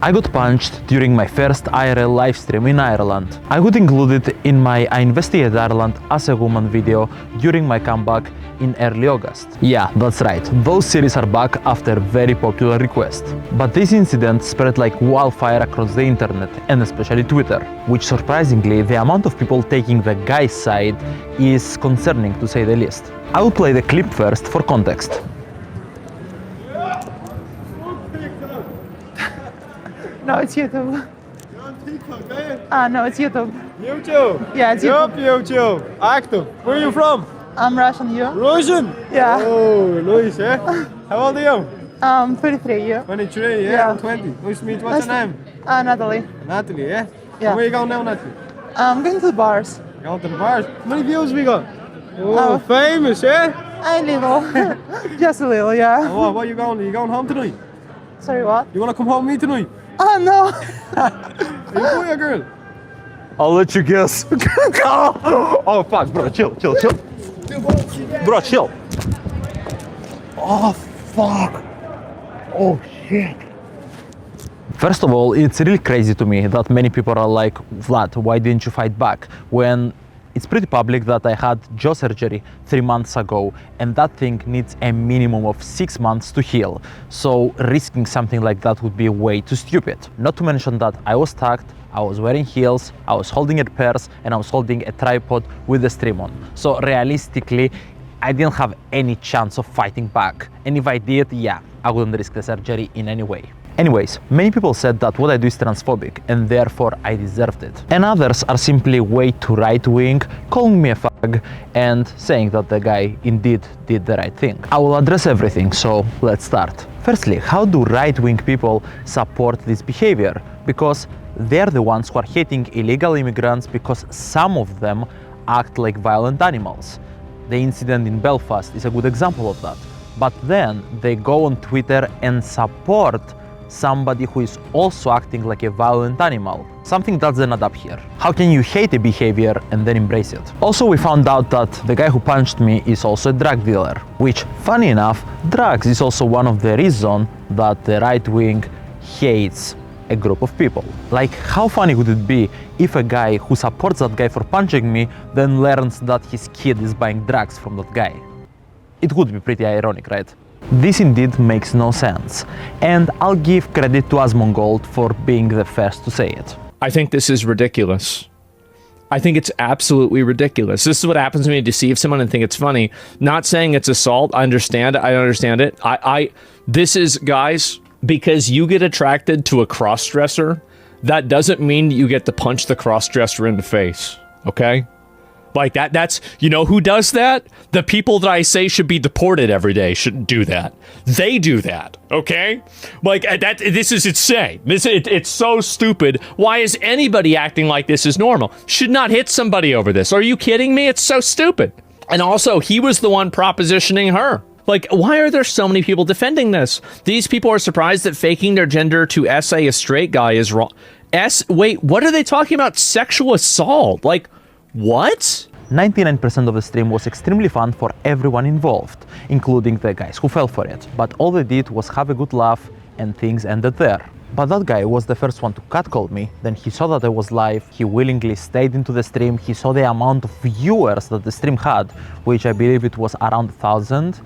I got punched during my first IRL livestream in Ireland. I would include it in my I Investigate Ireland as a Woman video during my comeback in early August. Yeah, that's right, those series are back after very popular request. But this incident spread like wildfire across the internet and especially Twitter, which surprisingly the amount of people taking the guy's side is concerning to say the least. I will play the clip first for context. No, it's YouTube. You're on TikTok, eh? No, it's YouTube. YouTube? Yeah, it's Yup, YouTube. YouTube. Active. Where are you from? I'm Russian, you? Russian? Yeah. Oh, nice, eh? How old are you? 23, you? 23, yeah? Yeah. I'm 20. Nice to meet you. What's your name? Natalie. Natalie, yeah? Yeah. Where are you going now, Natalie? I'm going to the bars. Going to the bars. How many views we got? Oh, famous, eh? A little. Just a little, yeah. Oh, what are you going? Are you going home tonight? Sorry, what? You want to come home with me tonight? Oh, no. Are you a boy or girl? I'll let you guess. Oh fuck, bro, chill. Bro, chill. Oh fuck. Oh shit. First of all, it's really crazy to me that many people are like, Vlad, why didn't you fight back? When it's pretty public that I had jaw surgery 3 months ago, and that thing needs a minimum of 6 months to heal. So risking something like that would be way too stupid. Not to mention that I was tagged, I was wearing heels, I was holding a purse, and I was holding a tripod with the stream on. So realistically, I didn't have any chance of fighting back. And if I did, yeah, I wouldn't risk the surgery in any way. Anyways, many people said that what I do is transphobic and therefore I deserved it. And others are simply way too right-wing, calling me a fag and saying that the guy indeed did the right thing. I will address everything, so let's start. Firstly, how do right-wing people support this behavior? Because they're the ones who are hating illegal immigrants because some of them act like violent animals. The incident in Belfast is a good example of that. But then they go on Twitter and support somebody who is also acting like a violent animal. Something doesn't add up here. How can you hate a behavior and then embrace it? Also, we found out that the guy who punched me is also a drug dealer, which, funny enough, drugs is also one of the reasons that the right wing hates a group of people. Like, how funny would it be if a guy who supports that guy for punching me then learns that his kid is buying drugs from that guy? It would be pretty ironic, right? This indeed makes no sense, and I'll give credit to Asmongold for being the first to say it. I think this is ridiculous. I think it's absolutely ridiculous. This is what happens when you deceive someone and think it's funny. Not saying it's assault. I understand it. This is, guys, because you get attracted to a cross-dresser, that doesn't mean you get to punch the cross-dresser in the face, okay? Like that's, you know who does that? The people that I say should be deported every day shouldn't do that. They do that, okay? Like this is insane. It's so stupid. Why is anybody acting like this is normal? Should not hit somebody over this. Are you kidding me? It's so stupid. And also, he was the one propositioning her. Like, why are there so many people defending this? These people are surprised that faking their gender to essay a straight guy is wrong. Wait, what are they talking about? Sexual assault? Like, what? 99% of the stream was extremely fun for everyone involved, including the guys who fell for it. But all they did was have a good laugh and things ended there. But that guy was the first one to catcall me. Then he saw that I was live, he willingly stayed into the stream, he saw the amount of viewers that the stream had, which I believe it was around 1,000,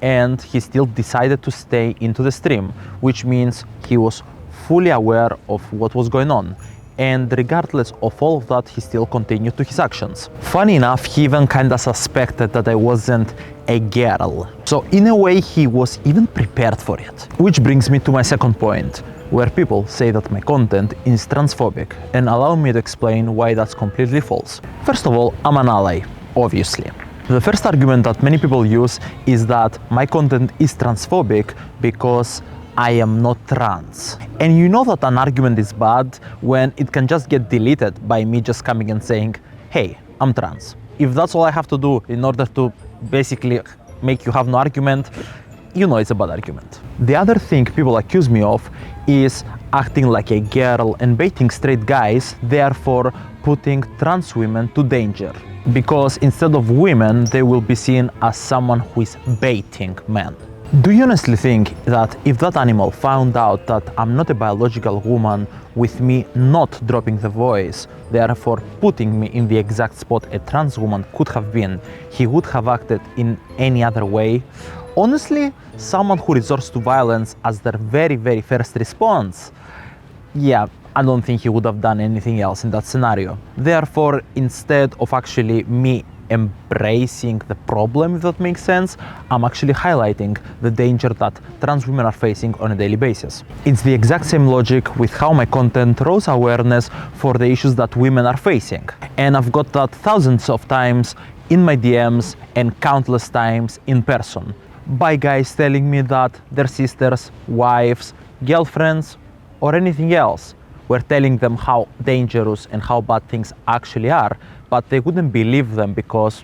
and he still decided to stay into the stream, which means he was fully aware of what was going on. And regardless of all of that, he still continued to his actions. Funny enough, he even kinda suspected that I wasn't a girl. So in a way, he was even prepared for it. Which brings me to my second point, where people say that my content is transphobic, and allow me to explain why that's completely false. First of all, I'm an ally, obviously. The first argument that many people use is that my content is transphobic because I am not trans. And you know that an argument is bad when it can just get deleted by me just coming and saying, hey, I'm trans. If that's all I have to do in order to basically make you have no argument, you know it's a bad argument. The other thing people accuse me of is acting like a girl and baiting straight guys, therefore putting trans women to danger. Because instead of women, they will be seen as someone who is baiting men. Do you honestly think that if that animal found out that I'm not a biological woman, with me not dropping the voice, therefore putting me in the exact spot a trans woman could have been, he would have acted in any other way? Honestly, someone who resorts to violence as their very first response, yeah, I don't think he would have done anything else in that scenario. Therefore, instead of actually me embracing the problem, if that makes sense, I'm actually highlighting the danger that trans women are facing on a daily basis. It's the exact same logic with how my content rose awareness for the issues that women are facing. And I've got that thousands of times in my DMs and countless times in person by guys telling me that their sisters, wives, girlfriends, or anything else were telling them how dangerous and how bad things actually are, but they wouldn't believe them because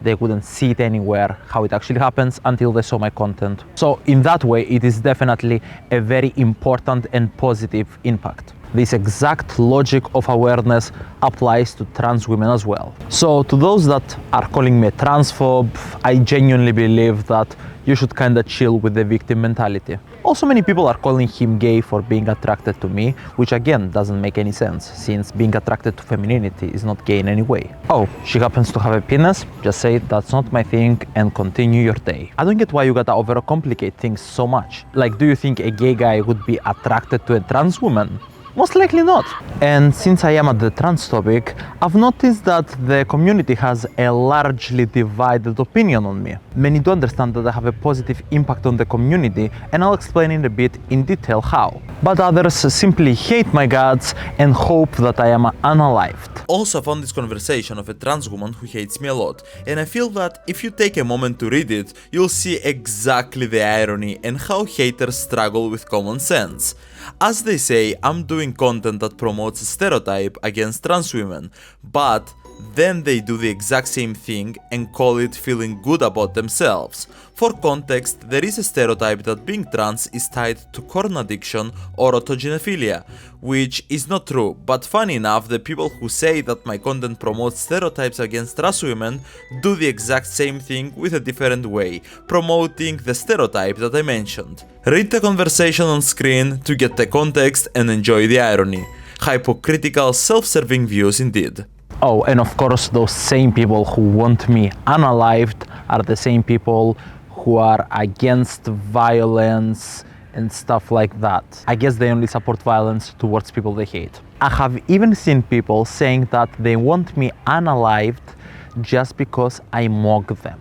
they couldn't see it anywhere how it actually happens until they saw my content. So in that way, it is definitely a very important and positive impact. This exact logic of awareness applies to trans women as well. So to those that are calling me a transphobe, I genuinely believe that you should kinda chill with the victim mentality. Also, many people are calling him gay for being attracted to me, which again doesn't make any sense, since being attracted to femininity is not gay in any way. Oh, she happens to have a penis? Just say that's not my thing and continue your day. I don't get why you gotta overcomplicate things so much. Like, do you think a gay guy would be attracted to a trans woman? Most likely not. And since I am at the trans topic, I've noticed that the community has a largely divided opinion on me. Many do understand that I have a positive impact on the community, and I'll explain in a bit in detail how. But others simply hate my guts and hope that I am unalived. Also, I found this conversation of a trans woman who hates me a lot, and I feel that if you take a moment to read it, you'll see exactly the irony and how haters struggle with common sense. As they say, I'm doing content that promotes a stereotype against trans women, but then they do the exact same thing and call it feeling good about themselves. For context, there is a stereotype that being trans is tied to corn addiction or autogenophilia, which is not true, but funny enough, the people who say that my content promotes stereotypes against trans women do the exact same thing with a different way, promoting the stereotype that I mentioned. Read the conversation on screen to get the context and enjoy the irony. Hypocritical, self-serving views indeed. Oh, and of course, those same people who want me unalived are the same people who are against violence and stuff like that. I guess they only support violence towards people they hate. I have even seen people saying that they want me unalived just because I mock them.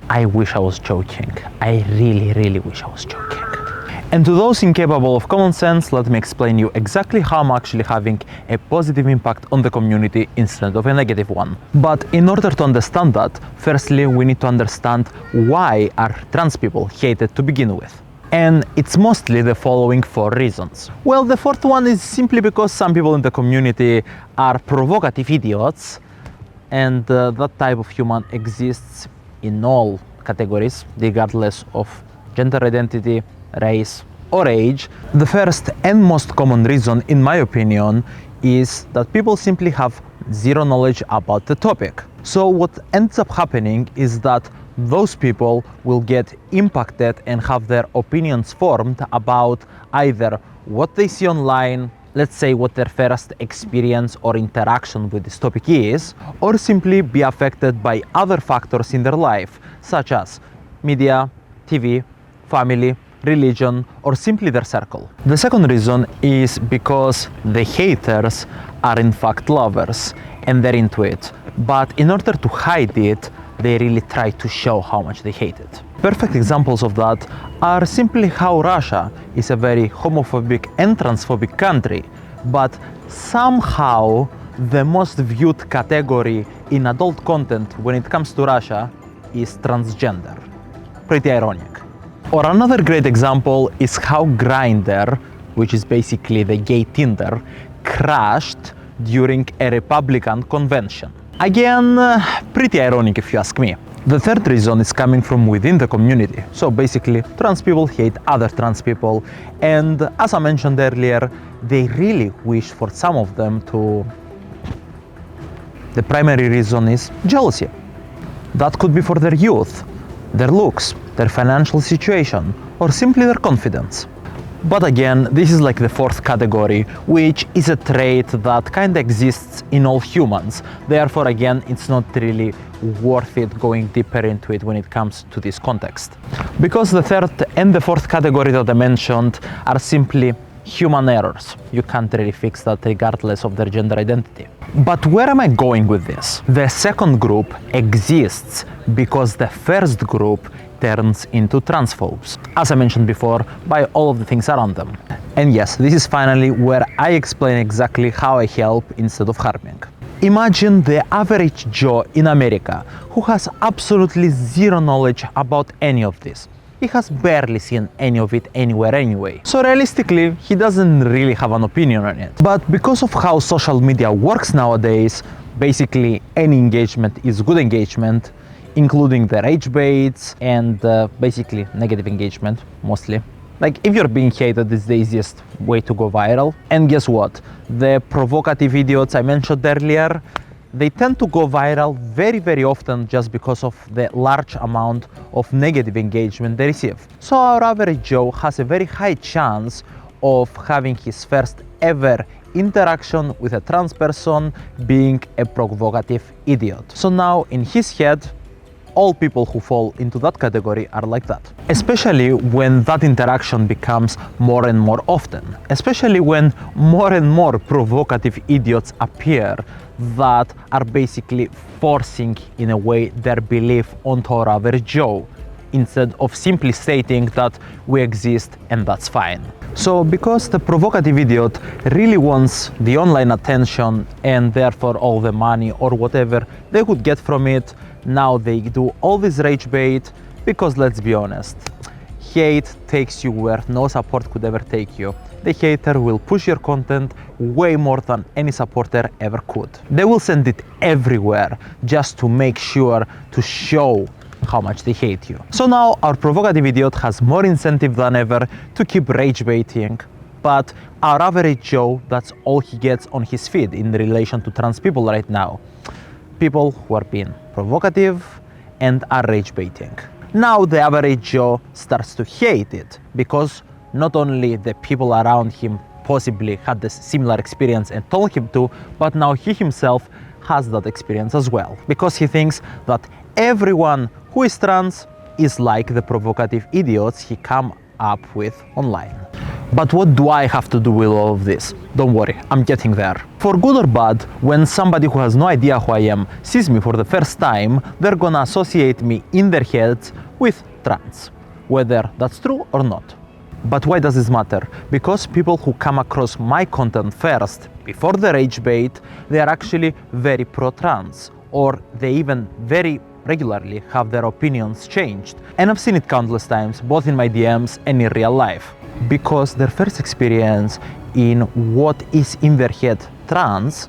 I wish I was joking. I really wish I was joking. And to those incapable of common sense, let me explain you exactly how I'm actually having a positive impact on the community instead of a negative one. But in order to understand that, firstly we need to understand why are trans people hated to begin with. And it's mostly the following 4 reasons. Well, the 4th one is simply because some people in the community are provocative idiots, and that type of human exists in all categories, regardless of gender identity, race, or age. The first and most common reason, in my opinion, is that people simply have zero knowledge about the topic. So what ends up happening is that those people will get impacted and have their opinions formed about either what they see online, let's say what their first experience or interaction with this topic is, or simply be affected by other factors in their life, such as media, TV, family, religion, or simply their circle. The second reason is because the haters are in fact lovers and they're into it, but in order to hide it, they really try to show how much they hate it. Perfect examples of that are simply how Russia is a very homophobic and transphobic country, but somehow the most viewed category in adult content when it comes to Russia is transgender. Pretty ironic. Or another great example is how Grindr, which is basically the gay Tinder, crashed during a Republican convention. Again, pretty ironic if you ask me. The third reason is coming from within the community. So basically, trans people hate other trans people, and as I mentioned earlier, they really wish for some of them to... The primary reason is jealousy. That could be for their youth, their looks, their financial situation, or simply their confidence. But again, this is like the fourth category, which is a trait that kind of exists in all humans. Therefore, again, it's not really worth it going deeper into it when it comes to this context. Because the third and the fourth category that I mentioned are simply human errors. You can't really fix that regardless of their gender identity. But where am I going with this? The second group exists because the first group turns into transphobes, as I mentioned before, by all of the things around them. And yes, this is finally where I explain exactly how I help instead of harming. Imagine the average Joe in America who has absolutely zero knowledge about any of this. He has barely seen any of it anywhere anyway. So realistically, he doesn't really have an opinion on it. But because of how social media works nowadays, basically any engagement is good engagement, including the rage baits and basically negative engagement, mostly. Like, if you're being hated, it's the easiest way to go viral. And guess what? The provocative idiots I mentioned earlier, they tend to go viral very, very often just because of the large amount of negative engagement they receive. So our average Joe has a very high chance of having his first ever interaction with a trans person being a provocative idiot. So now in his head, all people who fall into that category are like that. Especially when that interaction becomes more and more often. Especially when more and more provocative idiots appear that are basically forcing, in a way, their belief onto our average Joe, instead of simply stating that we exist and that's fine. So because the provocative idiot really wants the online attention and therefore all the money or whatever they could get from it, now they do all this rage bait because, let's be honest, hate takes you where no support could ever take you. The hater will push your content way more than any supporter ever could. They will send it everywhere just to make sure to show how much they hate you. So now our provocative idiot has more incentive than ever to keep rage baiting, but our average Joe, that's all he gets on his feed in relation to trans people right now. People who are being provocative and are rage baiting. Now the average Joe starts to hate it because not only the people around him possibly had this similar experience and told him to, but now he himself has that experience as well, because he thinks that everyone who is trans is like the provocative idiots he come up with online. But what do I have to do with all of this? Don't worry, I'm getting there. For good or bad, when somebody who has no idea who I am sees me for the first time, they're gonna associate me in their heads with trans, whether that's true or not. But why does this matter? Because people who come across my content first, before the rage bait, they are actually very pro-trans, or they even very regularly have their opinions changed. And I've seen it countless times, both in my DMs and in real life. Because their first experience in what is in their head trans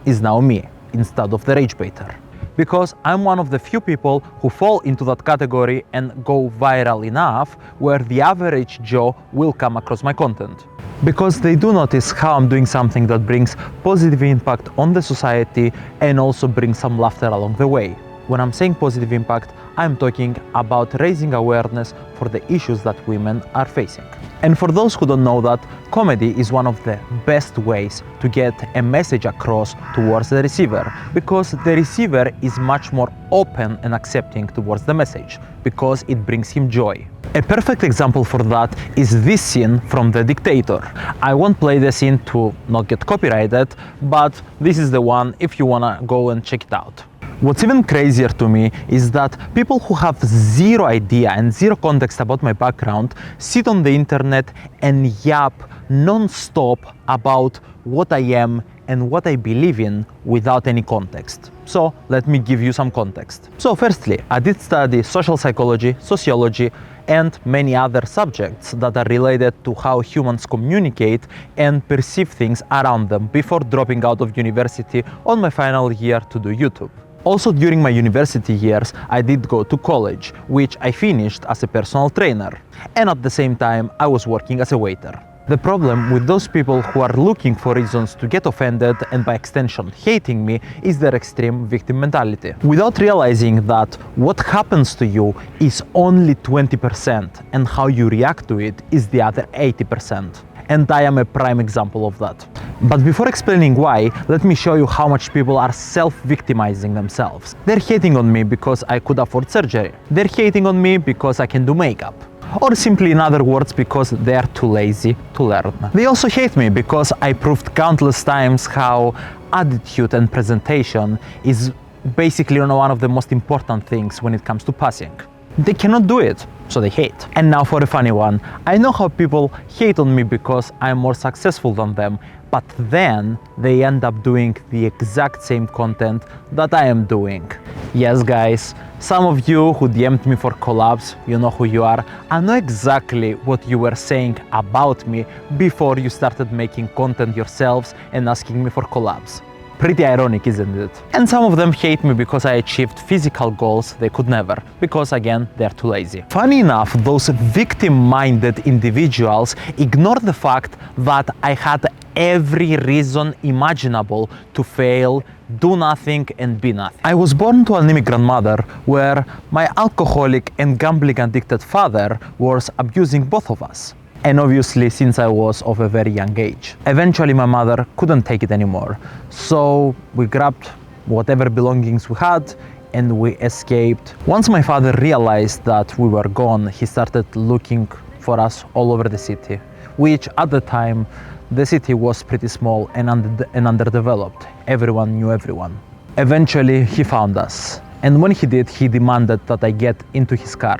is now me, instead of the rage baiter. Because I'm one of the few people who fall into that category and go viral enough where the average Joe will come across my content. Because they do notice how I'm doing something that brings positive impact on the society and also brings some laughter along the way. When I'm saying positive impact, I'm talking about raising awareness for the issues that women are facing. And for those who don't know that, comedy is one of the best ways to get a message across towards the receiver, because the receiver is much more open and accepting towards the message, because it brings him joy. A perfect example for that is this scene from The Dictator. I won't play the scene to not get copyrighted, but this is the one if you wanna go and check it out. What's even crazier to me is that people who have zero idea and zero context about my background sit on the internet and yap non-stop about what I am and what I believe in without any context. So let me give you some context. So firstly, I did study social psychology, sociology, and many other subjects that are related to how humans communicate and perceive things around them before dropping out of university on my final year to do YouTube. Also, during my university years, I did go to college, which I finished as a personal trainer. And at the same time, I was working as a waiter. The problem with those people who are looking for reasons to get offended and by extension hating me is their extreme victim mentality. Without realizing that what happens to you is only 20% and how you react to it is the other 80%. And I am a prime example of that. But before explaining why, let me show you how much people are self-victimizing themselves. They're hating on me because I could afford surgery. They're hating on me because I can do makeup. Or simply in other words, because they are too lazy to learn. They also hate me because I proved countless times how attitude and presentation is basically one of the most important things when it comes to passing. They cannot do it, so they hate. And now for a funny one. I know how people hate on me because I'm more successful than them, but then they end up doing the exact same content that I am doing. Yes, guys, some of you who DM'd me for collabs, you know who you are. I know exactly what you were saying about me before you started making content yourselves and asking me for collabs. Pretty ironic, isn't it? And some of them hate me because I achieved physical goals they could never, because again, they're too lazy. Funny enough, those victim-minded individuals ignore the fact that I had every reason imaginable to fail, do nothing and be nothing. I was born to an immigrant mother where my alcoholic and gambling addicted father was abusing both of us. And obviously since I was of a very young age. Eventually my mother couldn't take it anymore. So we grabbed whatever belongings we had and we escaped. Once my father realized that we were gone, he started looking for us all over the city, which at the time the city was pretty small and underdeveloped. Everyone knew everyone. Eventually he found us. And when he did, he demanded that I get into his car.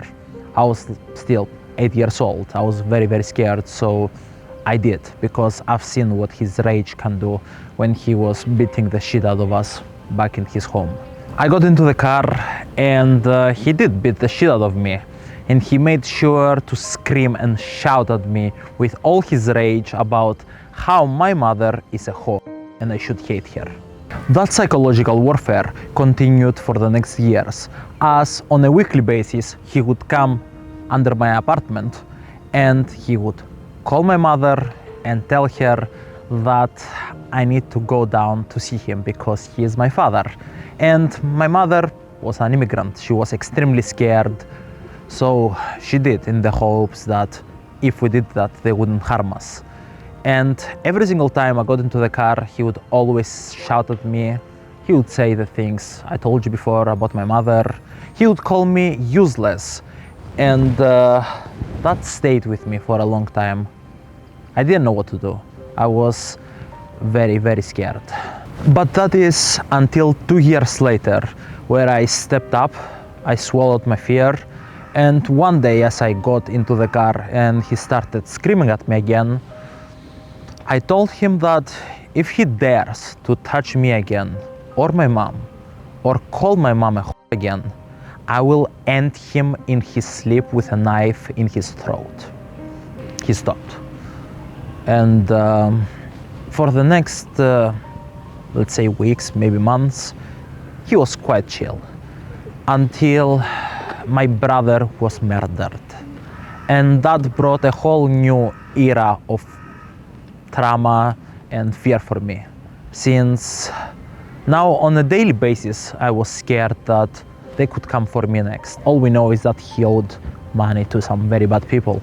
I was still 8 years old. I was very, very scared, so I did, because I've seen what his rage can do when he was beating the shit out of us back in his home. I got into the car and he did beat the shit out of me, and he made sure to scream and shout at me with all his rage about how my mother is a whore and I should hate her. That psychological warfare continued for the next years, as on a weekly basis he would come under my apartment and he would call my mother and tell her that I need to go down to see him because he is my father. And my mother was an immigrant. She was extremely scared, so she did, in the hopes that if we did that, they wouldn't harm us. And every single time I got into the car, he would always shout at me. He would say the things I told you before about my mother. He would call me useless. And that stayed with me for a long time. I didn't know what to do. I was very, very scared. But that is until 2 years later, where I stepped up, I swallowed my fear, and one day as I got into the car and he started screaming at me again, I told him that if he dares to touch me again, or my mom, or call my mom a whore again, I will end him in his sleep with a knife in his throat. He stopped. And for the next, let's say weeks, maybe months, he was quite chill. Until my brother was murdered. And that brought a whole new era of trauma and fear for me. Since now on a daily basis, I was scared that they could come for me next. All we know is that he owed money to some very bad people.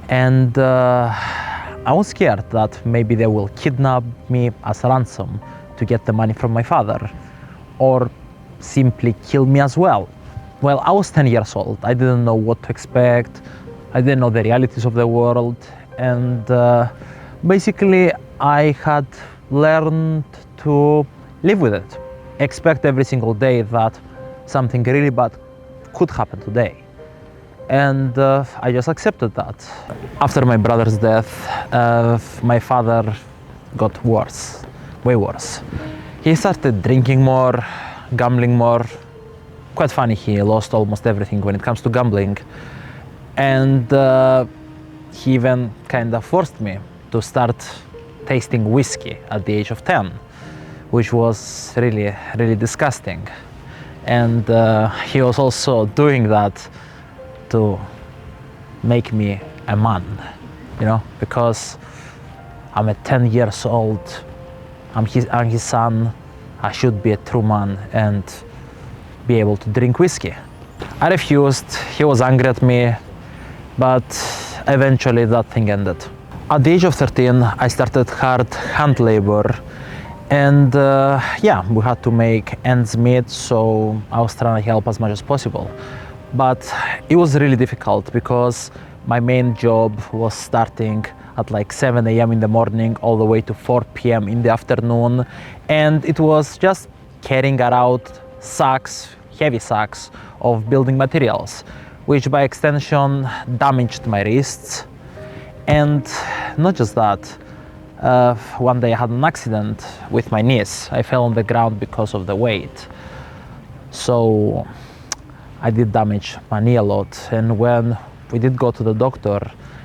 And I was scared that maybe they will kidnap me as ransom to get the money from my father, or simply kill me as well. Well, I was 10 years old. I didn't know what to expect. I didn't know the realities of the world. And basically, I had learned to live with it. Expect every single day that something really bad could happen today. And I just accepted that. After my brother's death, my father got worse, way worse. He started drinking more, gambling more. Quite funny, he lost almost everything when it comes to gambling. And he even kind of forced me to start tasting whiskey at the age of 10, which was really, really disgusting. And he was also doing that to make me a man, you know, because I'm at 10 years old. I'm his son. I should be a true man and be able to drink whiskey. I refused. He was angry at me, but eventually that thing ended. At the age of 13, I started hard hand labor, and yeah, we had to make ends meet, so I was trying to help as much as possible. But it was really difficult because my main job was starting at like 7 a.m. in the morning all the way to 4 p.m. in the afternoon, and it was just carrying around sacks, heavy sacks of building materials, which by extension damaged my wrists. And not just that, one day I had an accident with my knees. I fell on the ground because of the weight. So I did damage my knee a lot, and when we did go to the doctor,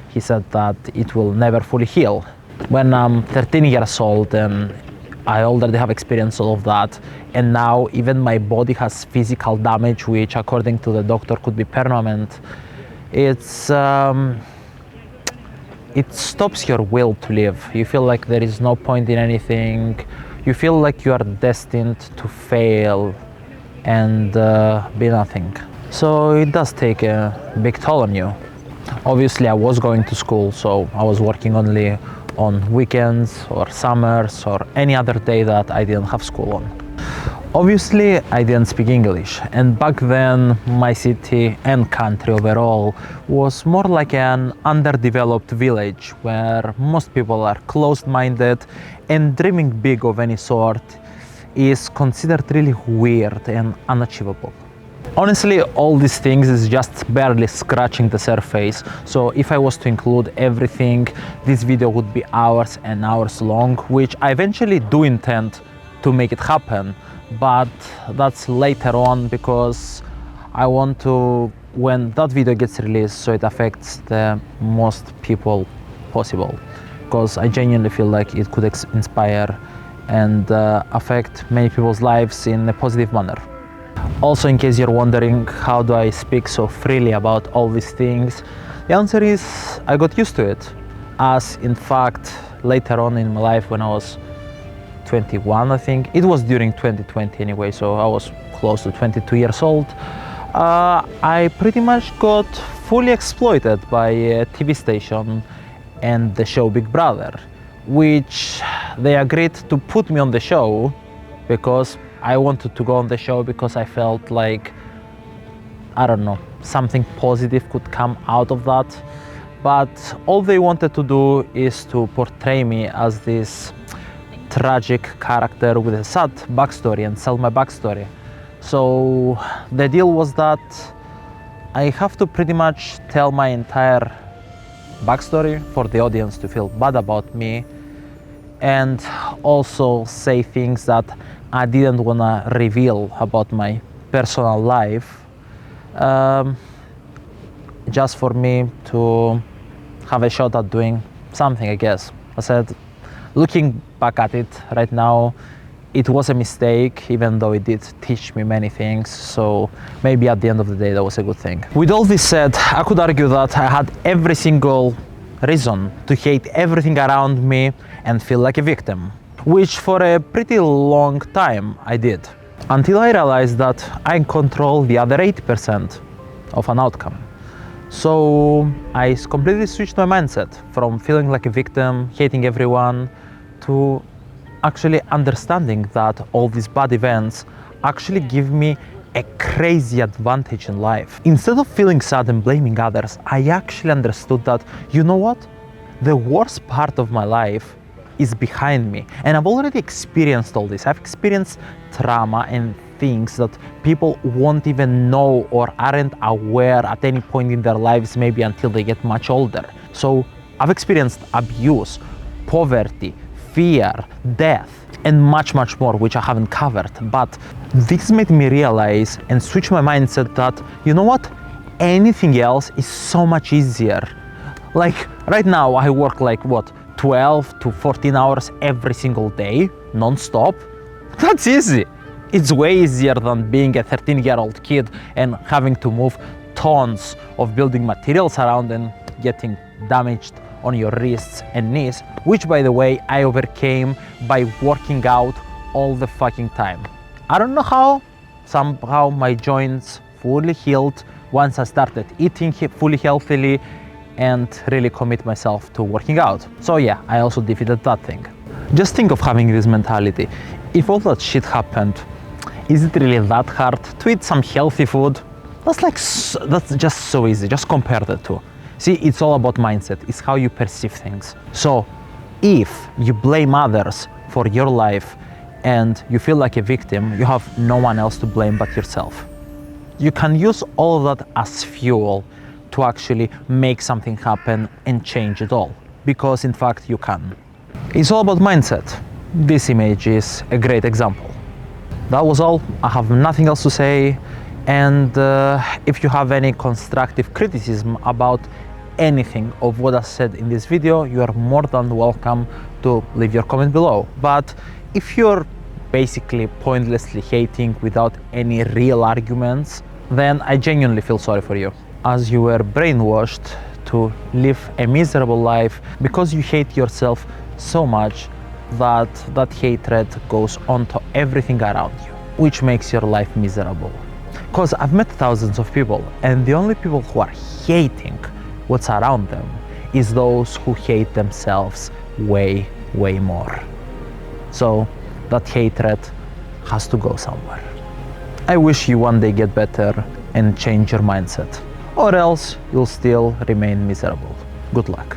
he said that it will never fully heal. When I'm 13 years old and I already have experienced all of that, and now even my body has physical damage, which according to the doctor could be permanent, it stops your will to live. You feel like there is no point in anything. You feel like you are destined to fail and be nothing. So it does take a big toll on you. Obviously I was going to school, so I was working only on weekends or summers or any other day that I didn't have school on. Obviously I didn't speak English, and back then my city and country overall was more like an underdeveloped village where most people are closed-minded, and dreaming big of any sort is considered really weird and unachievable. Honestly, all these things is just barely scratching the surface, so if I was to include everything, this video would be hours and hours long, which I eventually do intend to make it happen, but that's later on because I want to, when that video gets released, so it affects the most people possible, because I genuinely feel like it could inspire and affect many people's lives in a positive manner. Also, in case you're wondering how do I speak so freely about all these things, the answer is I got used to it. As in fact, later on in my life when I was 21, I think, it was during 2020 anyway, so I was close to 22 years old, I pretty much got fully exploited by a TV station and the show Big Brother, which they agreed to put me on the show because I wanted to go on the show because I felt like, I don't know, something positive could come out of that. But all they wanted to do is to portray me as this tragic character with a sad backstory and sell my backstory. So the deal was that I have to pretty much tell my entire backstory for the audience to feel bad about me, and also say things that I didn't want to reveal about my personal life, just for me to have a shot at doing something, I guess. I said, looking back at it right now, it was a mistake, even though it did teach me many things, so maybe at the end of the day that was a good thing. With all this said, I could argue that I had every single reason to hate everything around me and feel like a victim, which for a pretty long time I did, until I realized that I control the other 80% of an outcome. So I completely switched my mindset from feeling like a victim, hating everyone, to actually understanding that all these bad events actually give me a crazy advantage in life. Instead of feeling sad and blaming others, I actually understood that, you know what? The worst part of my life is behind me, and I've already experienced all this. I've experienced trauma and things that people won't even know or aren't aware at any point in their lives, maybe until they get much older. So I've experienced abuse, poverty, fear, death, and much more, which I haven't covered. But this made me realize and switch my mindset that, you know what? Anything else is so much easier. Like right now I work like what, 12 to 14 hours every single day, non-stop. That's easy. It's way easier than being a 13-year-old kid and having to move tons of building materials around and getting damaged on your wrists and knees, which by the way, I overcame by working out all the fucking time. I don't know how, somehow my joints fully healed once I started eating fully healthily and really commit myself to working out. So yeah, I also defeated that thing. Just think of having this mentality. If all that shit happened, is it really that hard to eat some healthy food? That's just so easy. Just compare the two. See, it's all about mindset. It's how you perceive things. So if you blame others for your life and you feel like a victim, you have no one else to blame but yourself. You can use all of that as fuel to actually make something happen and change it all. Because in fact you can. It's all about mindset. This image is a great example. That was all. I have nothing else to say. And if you have any constructive criticism about anything of what I said in this video, you are more than welcome to leave your comment below. But if you're basically pointlessly hating without any real arguments, then I genuinely feel sorry for you, as you were brainwashed to live a miserable life because you hate yourself so much that that hatred goes on to everything around you, which makes your life miserable. Because I've met thousands of people, and the only people who are hating what's around them is those who hate themselves way, way more. So that hatred has to go somewhere. I wish you one day get better and change your mindset, or else you'll still remain miserable. Good luck.